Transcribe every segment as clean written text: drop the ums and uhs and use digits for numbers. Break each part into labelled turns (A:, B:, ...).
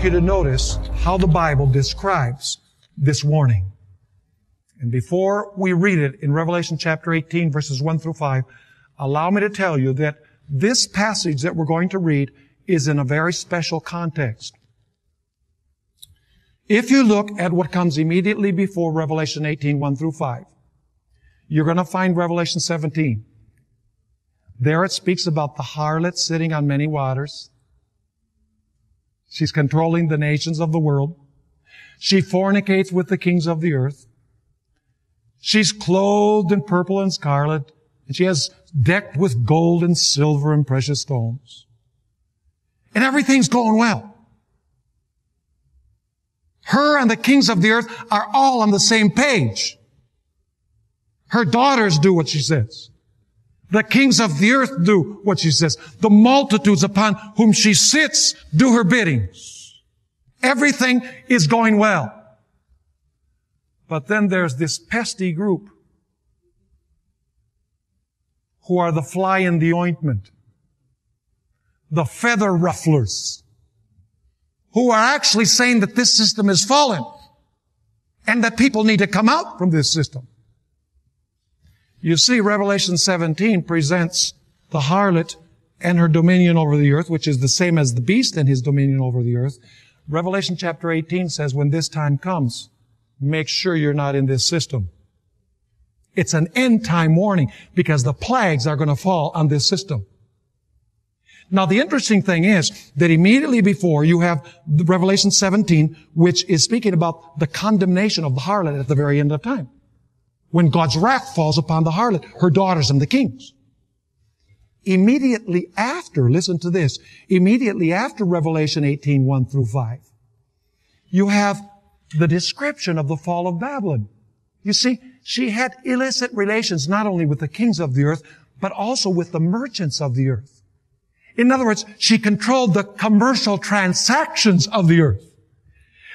A: you to notice how the Bible describes this warning. And before we read it in Revelation chapter 18, verses 1 through 5, allow me to tell you that this passage that we're going to read is in a very special context. If you look at what comes immediately before Revelation 18, 1 through 5, you're going to find Revelation 17. There it speaks about the harlot sitting on many waters. She's controlling the nations of the world. She fornicates with the kings of the earth. She's clothed in purple and scarlet, and she has decked with gold and silver and precious stones. And everything's going well. Her and the kings of the earth are all on the same page. Her daughters do what she says. The kings of the earth do what she says. The multitudes upon whom she sits do her biddings. Everything is going well. But then there's this pesky group who are the fly in the ointment, the feather rufflers, who are actually saying that this system is fallen and that people need to come out from this system. You see, Revelation 17 presents the harlot and her dominion over the earth, which is the same as the beast and his dominion over the earth. Revelation chapter 18 says, when this time comes, make sure you're not in this system. It's an end-time warning because the plagues are going to fall on this system. Now, the interesting thing is that immediately before you have Revelation 17, which is speaking about the condemnation of the harlot at the very end of time, when God's wrath falls upon the harlot, her daughters and the kings. Immediately after, listen to this, immediately after Revelation 18, 1 through 5, you have the description of the fall of Babylon. You see, she had illicit relations not only with the kings of the earth, but also with the merchants of the earth. In other words, she controlled the commercial transactions of the earth.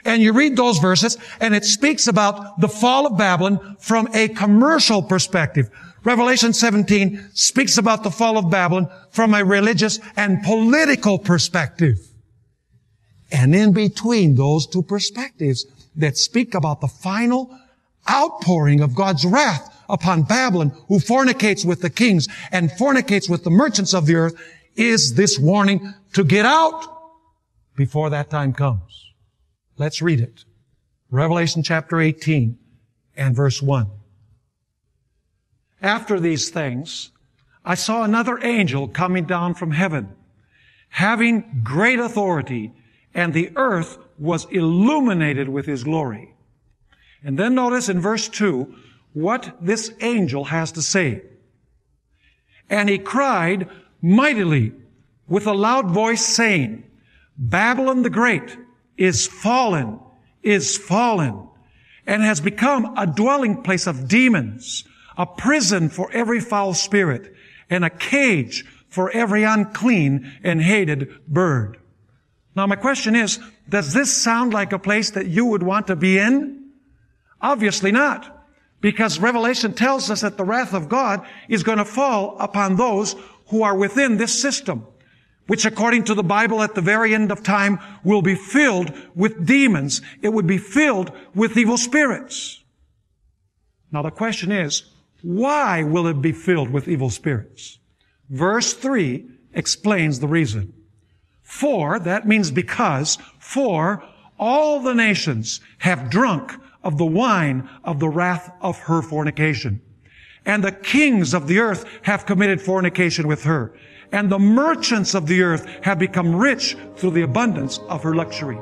A: And you read those verses, and it speaks about the fall of Babylon from a commercial perspective. Revelation 17 speaks about the fall of Babylon from a religious and political perspective. And in between those two perspectives that speak about the final outpouring of God's wrath upon Babylon, who fornicates with the kings and fornicates with the merchants of the earth, is this warning to get out before that time comes. Let's read it. Revelation chapter 18 and verse 1. After these things, I saw another angel coming down from heaven, having great authority, and the earth was illuminated with his glory. And then notice in verse 2 what this angel has to say. And he cried mightily with a loud voice, saying, Babylon the Great is fallen, and has become a dwelling place of demons, a prison for every foul spirit, and a cage for every unclean and hated bird. Now my question is, does this sound like a place that you would want to be in? Obviously not, because Revelation tells us that the wrath of God is going to fall upon those who are within this system, which according to the Bible at the very end of time will be filled with demons. It would be filled with evil spirits. Now the question is, why will it be filled with evil spirits? Verse 3 explains the reason. For, that means because, for all the nations have drunk of the wine of the wrath of her fornication. And the kings of the earth have committed fornication with her. And the merchants of the earth have become rich through the abundance of her luxury.